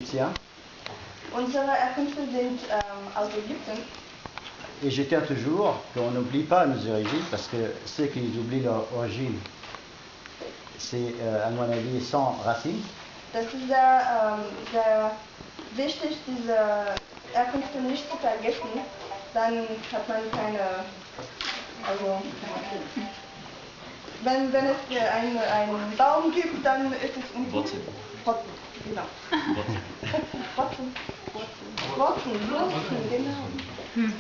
égyptien. Unsere Herkünfte sind aus Ägypten. Et je tiens toujours qu'on n'oublie pas nos origines, parce que ceux qui oublient leur origine, c'est à mon avis sans racines. Das ist sehr wichtig, diese Herkünfte nicht zu vergessen. Dann hat man keine, also wenn es einen Baum gibt, dann ist es unten. Wurzeln. Genau. Wurzeln. Wurzeln, genau.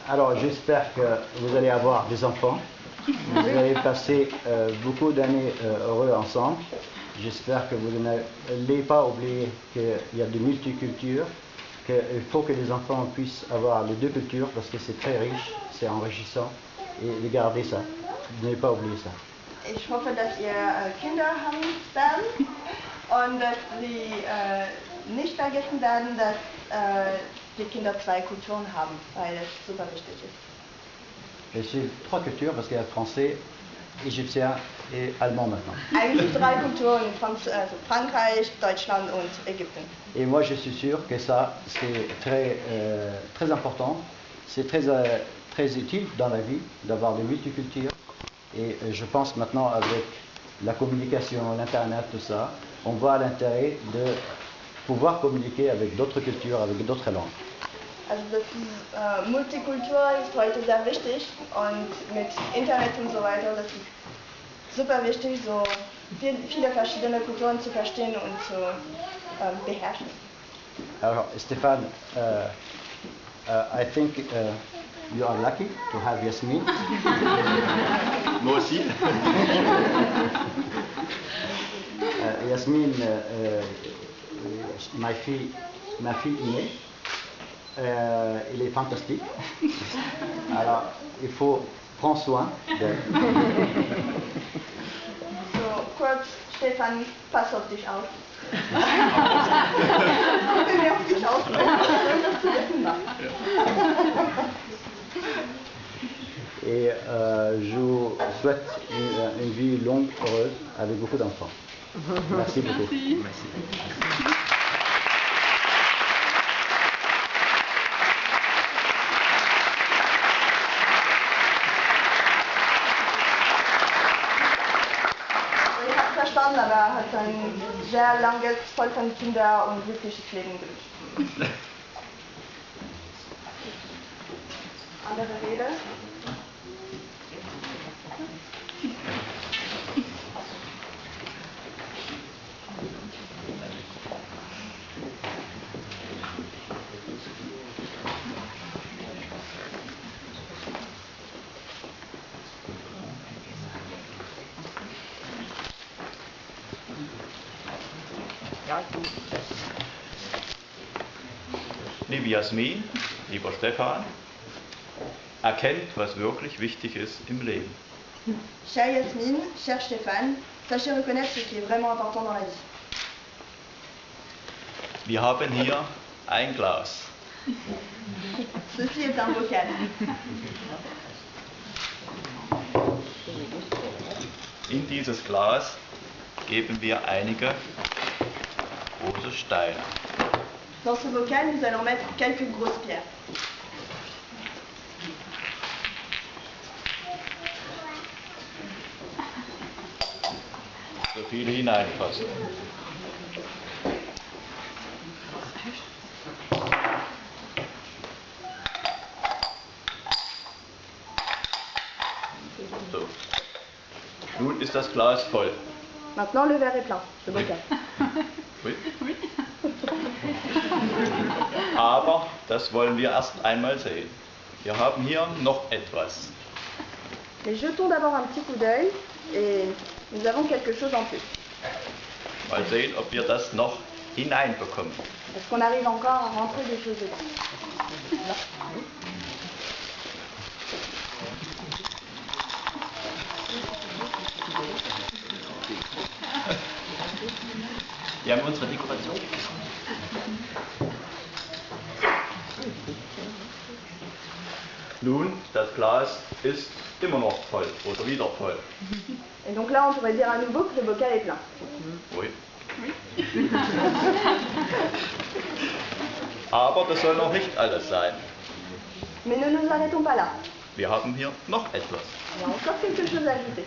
Alors j'espère que vous allez avoir des enfants, vous allez passer beaucoup d'années heureux ensemble. J'espère que vous n'allez pas oublier qu'il y a de multicultures, qu'il faut que les enfants puissent avoir les deux cultures parce que c'est très riche, c'est enrichissant et de garder ça, ne pas oublier ça. Ich hoffe, dass ihr Kinder haben werden und dass sie nicht vergessen werden, dass die Kinder zwei Kulturen haben, weil es super wichtig ist. Et c'est trois cultures parce qu'il y a français, égyptien et allemand maintenant. Eigentlich drei Kulturen, Frankreich, Deutschland und Ägypten. Et moi je suis sûr que ça c'est très important, c'est très utile dans la vie d'avoir des multicultures. Et je pense maintenant avec la communication, l'internet, tout ça, on voit l'intérêt de pouvoir communiquer avec d'autres cultures, avec d'autres langues. Also das Multikultur ist heute sehr wichtig und mit Internet und so weiter, das ist super wichtig, so viele verschiedene Kulturen zu verstehen und zu beherrschen. Alors Stéphane, I think you are lucky to have Yasmine. Moi aussi. Yasmine, ma fille aînée, elle est fantastique. Alors, il faut prendre soin d'elle. So, kurz, Stefan, pass auf dich auf. Auf dich auf, das zu essen macht. Et je vous souhaite une vie longue, heureuse, avec beaucoup d'enfants. Merci beaucoup. Merci. Ich habe verstanden, aber er hat ein sehr langes, voll von Kindern und glückliches Leben gewünscht. Andere Rede? Liebe Jasmin, lieber Stefan, erkennt, was wirklich wichtig ist im Leben. Chère Yasmine, cher Stéphane, sachez reconnaître ce qui est vraiment important dans la vie. Wir haben hier ein Glas. Ceci est un bocal. In dieses Glas geben wir einige große Steine. Dans ce bocal, nous allons mettre quelques grosses pierres. So viele hineinpassen. So. Nun ist das Glas voll. Maintenant, le verre est plein, le bocal. Oui. Aber das wollen wir erst einmal sehen. Wir haben hier noch etwas. Mais jetons d'abord un petit coup d'œil et nous avons quelque chose en plus. Mal sehen, ob wir das noch hineinbekommen. Est-ce qu'on arrive encore à rentrer des choses dedans? Wir haben unsere Dekoration. Nun, das Glas ist immer noch voll oder wieder voll. Et donc là, on pourrait dire à nouveau que le bocal est plein. Oui. Oui. Aber das soll noch nicht alles sein. Mais ne nous arrêtons pas là. Wir haben hier noch etwas. Il y a encore quelque chose à ajouter.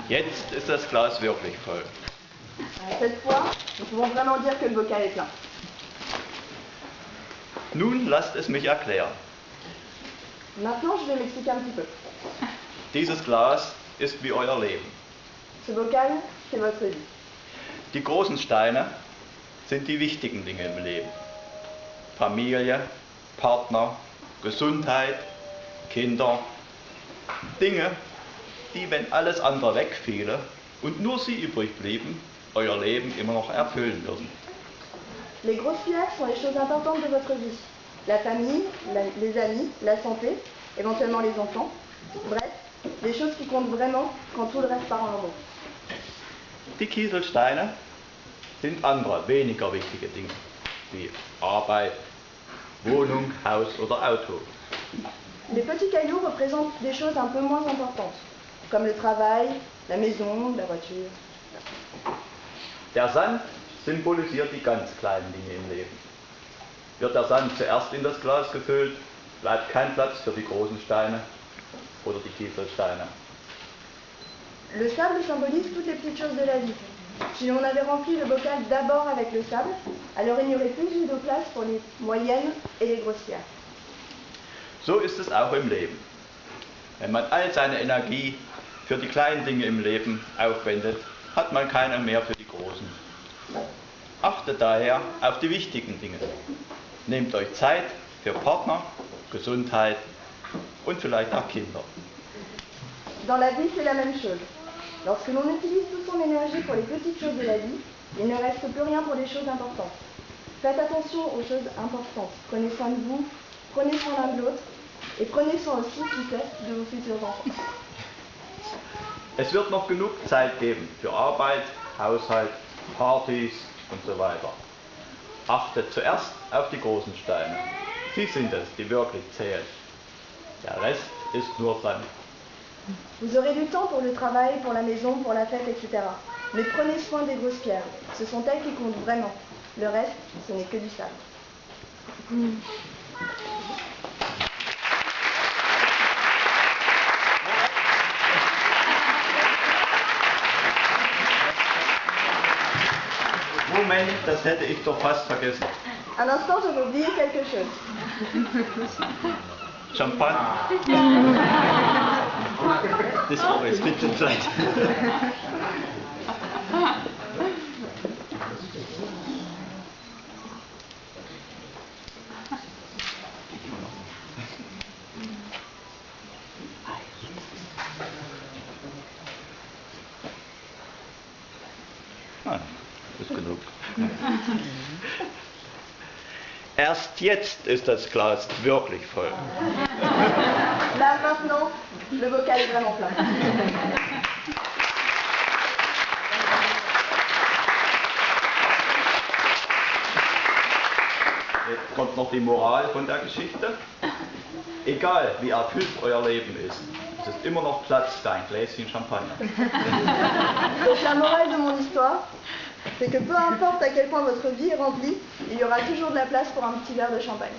Jetzt ist das Glas wirklich voll. Cette fois, nous pouvons vraiment dire que le bocal est plein. Nun lasst es mich erklären. Maintenant, je vais m'expliquer un petit peu. Dieses Glas ist wie euer Leben. Ce bocal, c'est votre vie. Die großen Steine sind die wichtigen Dinge im Leben. Familie, Partner, Gesundheit, Kinder. Dinge, die, wenn alles andere wegfiele und nur sie übrig blieben, euer Leben immer noch erfüllen würden. Les grosses pierres sont les choses importantes de votre vie. La famille, les amis, la santé, éventuellement les enfants. Bref, les choses qui comptent vraiment quand tout le reste part en lambeaux. Die Kieselsteine sind andere, weniger wichtige Dinge, wie Arbeit, Wohnung, Haus oder Auto. Les petits cailloux représentent des choses un peu moins importantes, comme le travail, la maison, la voiture. Der Sand symbolisiert die ganz kleinen Dinge im Leben. Wird der Sand zuerst in das Glas gefüllt, bleibt kein Platz für die großen Steine oder die Kieselsteine. Le sable symbolise toutes les petites choses de la vie. Si on avait rempli le bocal d'abord avec le sable, alors il n'y aurait plus eu de place pour les moyennes et les grosses pierres. So ist es auch im Leben. Wenn man all seine Energie für die kleinen Dinge im Leben aufwendet, hat man keine mehr für die großen. Achtet daher auf die wichtigen Dinge. Nehmt euch Zeit für Partner, Gesundheit und vielleicht auch Kinder. Dans la vie, c'est la même chose. Lorsque l'on utilise toute son énergie pour les petites choses de la vie, il ne reste plus rien pour les choses importantes. Faites attention aux choses importantes. Prenez soin de vous, prenez soin l'un de l'autre et prenez soin aussi, qui sait, de vos futurs enfants. Es wird noch genug Zeit geben für Arbeit, Haushalt, Partys und so weiter. Achtet zuerst auf die großen Steine. Sie sind es, die wirklich zählen. Der Rest ist nur Sand. Vous aurez du temps pour le travail, pour la maison, pour la fête, etc. Mais prenez soin des grosses pierres. Ce sont elles qui comptent vraiment. Le reste, ce n'est que du sable. Moment, das hätte ich doch fast vergessen. Un instant, j'avais oublié quelque chose. Champagne. Das ist auch jetzt bitte Zeit. Ist genug. Erst jetzt ist das Glas wirklich voll. Là, maintenant, le bocal est vraiment plein. Jetzt kommt noch die Moral von der Geschichte. Egal wie erfüllt euer Leben ist, es ist immer noch Platz für ein Gläschen Champagner. Donc la morale de mon histoire, c'est que peu importe à quel point votre vie est remplie, il y aura toujours de la place pour un petit verre de champagne.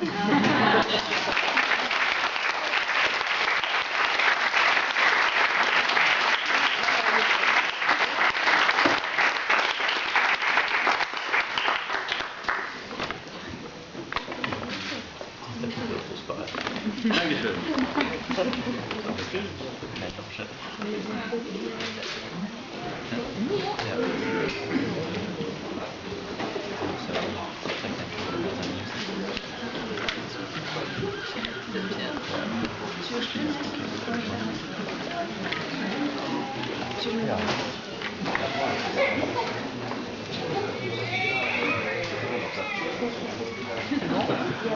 Dankeschön. Ja.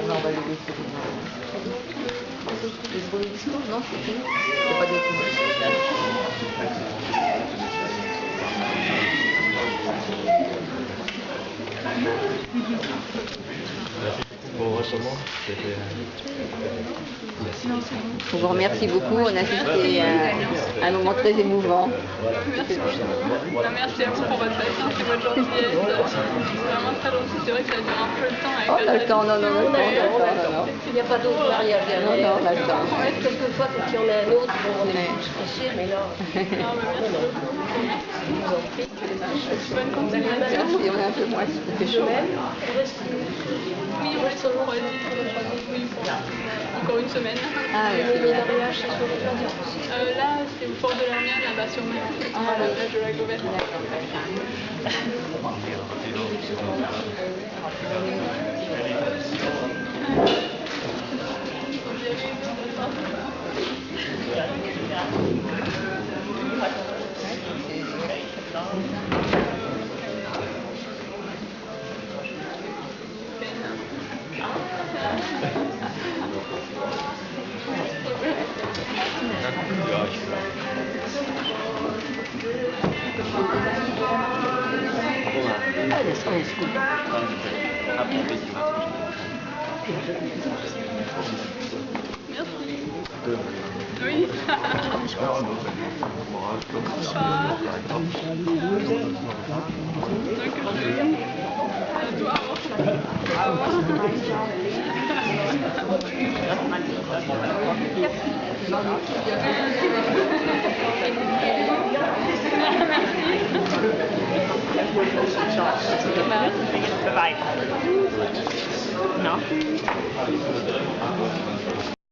on va le laisser. Les premiers discours, non, c'est fini. C'est pas des Bon, récemment, c'était... On vous remercie beaucoup, on a assisté à un moment très émouvant. Merci à vous pour votre patience et votre gentillesse. C'est vraiment très gentil. C'est vrai que ça dure un peu le temps. Oh, on a le temps, non. Il n'y a pas d'autre mariage derrière. Non, on a le temps. Quelquefois, quand il y en a un autre, on est sûr, mais là. Bonne continuation. Merci, on est un peu moins, c'était chaud. Oui, on reste sur le rôle. Oui, encore une semaine. Ah oui, c'est bien. Là, c'est au fort de l'Hermione, là-bas sur Mer, à la plage de la Gauvette. Oui. Bye-bye. No.